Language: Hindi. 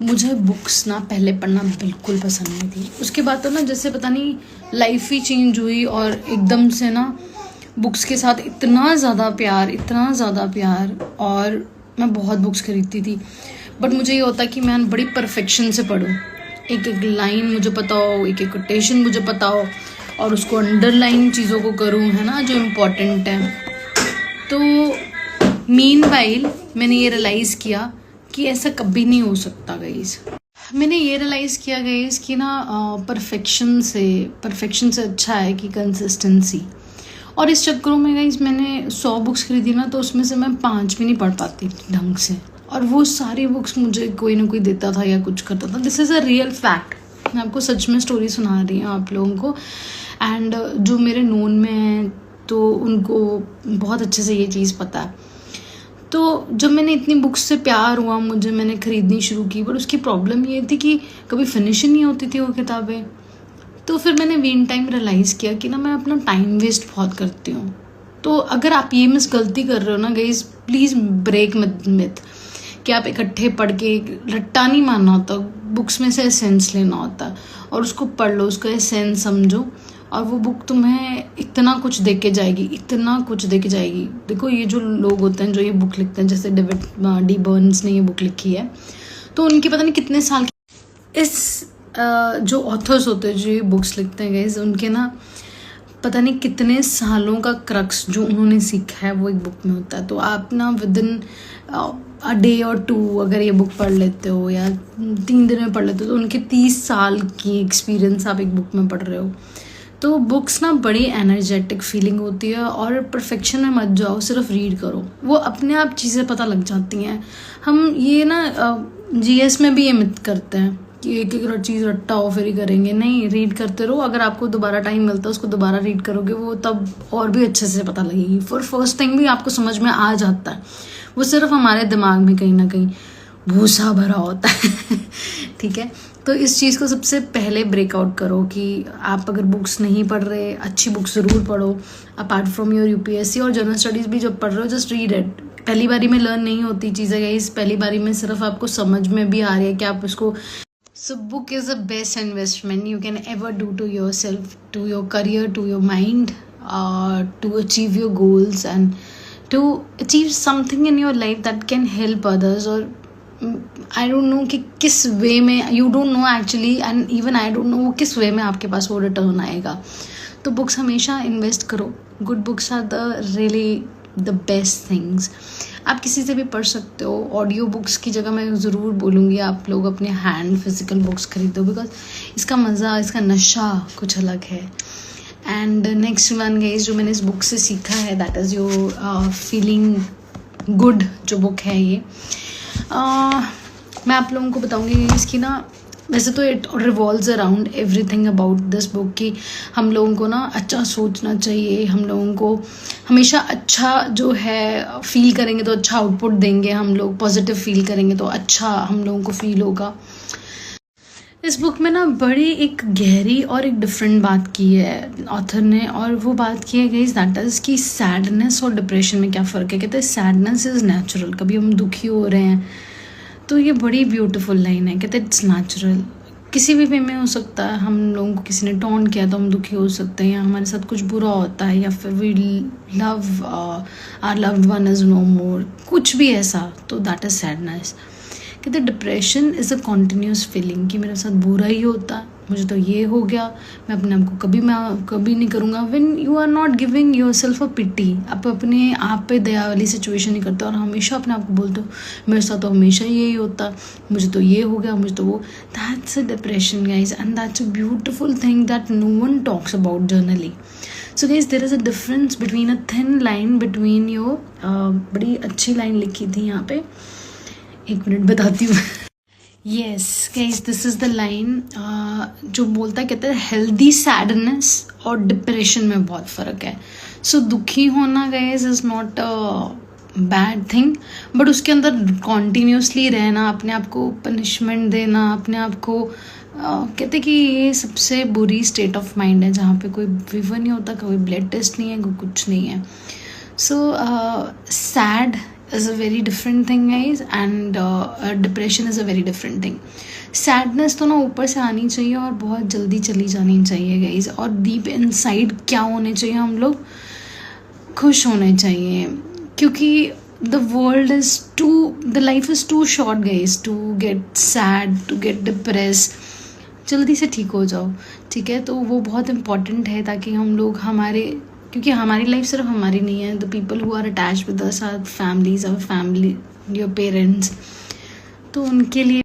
मुझे बुक्स ना पहले पढ़ना बिल्कुल पसंद नहीं थी। उसके बाद तो ना जैसे पता नहीं लाइफ ही चेंज हुई और एकदम से ना बुक्स के साथ इतना ज़्यादा प्यार और मैं बहुत बुक्स खरीदती थी। बट मुझे ये होता कि मैं बड़ी परफेक्शन से पढूं, एक एक लाइन मुझे पता हो, एक एक कोटेशन मुझे पता हो और उसको अंडरलाइन चीज़ों को करूं, है ना, जो इम्पोर्टेंट है। तो मीनवाइल मैंने ये रियलाइज़ किया कि ऐसा कभी नहीं हो सकता गाइस। मैंने ये रियलाइज़ किया गाइस कि ना परफेक्शन से अच्छा है कि कंसिस्टेंसी। और इस चक्करों में गाइस मैंने 100 बुक्स खरीदी ना, तो उसमें से मैं 5 भी नहीं पढ़ पाती ढंग से, और वो सारी बुक्स मुझे कोई ना कोई देता था या कुछ करता था। This is a real fact. मैं आपको सच में स्टोरी सुना रही हूँ आप लोगों को, एंड जो मेरे नोन में हैं तो उनको बहुत अच्छे से ये चीज़ पता है। तो जब मैंने इतनी बुक्स से प्यार हुआ मुझे, मैंने ख़रीदनी शुरू की, बट उसकी प्रॉब्लम ये थी कि कभी फिनिश ही नहीं होती थी वो किताबें। तो फिर मैंने वीन टाइम रियलाइज़ किया कि ना मैं अपना टाइम वेस्ट बहुत करती हूँ। तो अगर आप ये मिस गलती कर रहे हो ना गाइस, प्लीज़ ब्रेक मिथ कि आप इकट्ठे पढ़ के रट्टा नहीं मारना होता, बुक्स में से एसेंस लेना होता और उसको पढ़ लो, उसका एसेंस समझो, और वो बुक तुम्हें इतना कुछ दे के जाएगी। देखो ये जो लोग होते हैं जो ये बुक लिखते हैं, जैसे डेविड डी बर्न्स ने ये बुक लिखी है, तो उनकी पता नहीं कितने साल इस जो ऑथर्स होते हैं जो ये बुक्स लिखते हैं गाइस, उनके ना पता नहीं कितने सालों का क्रक्स जो उन्होंने सीखा है वो एक बुक में होता है। तो आप ना विद इन अ डे और 2 अगर ये बुक पढ़ लेते हो या 3 दिन में पढ़ लेते हो, तो उनके 30 साल की एक्सपीरियंस आप एक बुक में पढ़ रहे हो। तो बुक्स ना बड़ी एनर्जेटिक फीलिंग होती है, और परफेक्शन में मत जाओ, सिर्फ रीड करो, वो अपने आप चीज़ें पता लग जाती हैं। हम ये ना जीएस में भी ये मिथ करते हैं कि एक एक चीज़ रट्टा हो फिर ही करेंगे। नहीं, रीड करते रहो। अगर आपको दोबारा टाइम मिलता है उसको दोबारा रीड करोगे, वो तब और भी अच्छे से पता लगेगी। फर्स्ट टाइम भी आपको समझ में आ जाता है, वो सिर्फ हमारे दिमाग में कहीं ना कहीं भूसा भरा होता है ठीक है। तो इस चीज़ को सबसे पहले ब्रेकआउट करो कि आप अगर बुक्स नहीं पढ़ रहे, अच्छी बुक्स ज़रूर पढ़ो। अपार्ट फ्रॉम योर यूपीएससी और जनरल स्टडीज़ भी जब पढ़ रहे हो, जस्ट रीड इट। पहली बारी में लर्न नहीं होती चीज़ें गाइस, पहली बारी में सिर्फ आपको समझ में भी आ रही है कि आप उसको। So book is the best investment you can ever do to yourself, to your career, to your mind, to achieve your goals and to achieve something in your life that can help others. और आई डोंट नो कि किस वे में, you don't know actually, and even I don't know वो किस वे में आपके पास वो रिटर्न आएगा। तो बुक्स हमेशा इन्वेस्ट करो। Good books are the really the best things. आप किसी से भी पढ़ सकते हो। ऑडियो बुक्स की जगह मैं ज़रूर बोलूँगी आप लोग अपने हैंड फिजिकल बुक्स खरीदो, बिकॉज इसका मज़ा, इसका नशा कुछ अलग है। एंड नेक्स्ट वन गाइस जो मैंने इस बुक से सीखा है, that is your feeling good जो बुक है ये। मैं आप लोगों को बताऊंगी इसकी ना, वैसे तो it revolves around everything about this book कि हम लोगों को ना अच्छा सोचना चाहिए, हम लोगों को हमेशा अच्छा जो है फील करेंगे तो अच्छा आउटपुट देंगे, हम लोग पॉजिटिव फील करेंगे तो अच्छा हम लोगों को फील होगा। इस बुक में ना बड़ी एक गहरी और एक डिफरेंट बात की है ऑथर ने, और वो बात की है गाइस दैट इज़ कि सैडनेस और डिप्रेशन में क्या फ़र्क है। कहते हैं सैडनेस इज़ नेचुरल, कभी हम दुखी हो रहे हैं तो ये बड़ी ब्यूटीफुल लाइन है। कहते हैं इट्स नेचुरल, किसी भी वे में हो सकता है। हम लोगों को किसी ने टॉन्ट किया तो हम दुखी हो सकते हैं, या हमारे साथ कुछ बुरा होता है, या फिर we love our loved one is no more, कुछ भी ऐसा, तो दैट इज़ सैडनेस। कहते depression is a continuous feeling कि मेरे साथ बुरा ही होता है, मुझे तो ये हो गया, मैं अपने आप को कभी नहीं करूँगा। When you are not giving yourself a pity, आप अपने आप पे दया वाली सिचुएशन नहीं करते और हमेशा अपने आप को बोलते हो मेरे साथ तो हमेशा यही होता, मुझे तो ये हो गया, मुझे तो वो, that's a depression guys, and that's a beautiful thing that no one talks about generally. So guys there is a difference between a thin line between your, बड़ी अच्छी लाइन लिखी थी यहाँ पे, 1 मिनट बताती हूँ। Yes guys this is the line जो बोलता है, कहते हैं हेल्दी सैडनेस और डिप्रेशन में बहुत फ़र्क है। सो दुखी होना guys is not a bad thing, but उसके अंदर कॉन्टीन्यूसली रहना, अपने आप को पनिशमेंट देना, अपने आप को कहते कि ये सबसे बुरी स्टेट ऑफ माइंड है, जहाँ पे कोई फीवर नहीं होता, कोई ब्लड टेस्ट नहीं है, कोई कुछ नहीं है। So sad is a very different thing guys, and depression is a very different thing. Sadness तो ना ऊपर से आनी चाहिए और बहुत जल्दी चली जानी चाहिए गाइज, और डीप इनसाइड क्या होने चाहिए, हम लोग खुश होने चाहिए, क्योंकि the world is too, the life is too short guys to get sad, to get depress. जल्दी से ठीक हो जाओ, ठीक है. तो वो बहुत इम्पॉर्टेंट है, ताकि हम लोग हमारे, क्योंकि हमारी लाइफ सिर्फ हमारी नहीं है, the people who are attach with us, our families, our family, your parents, तो उनके लिए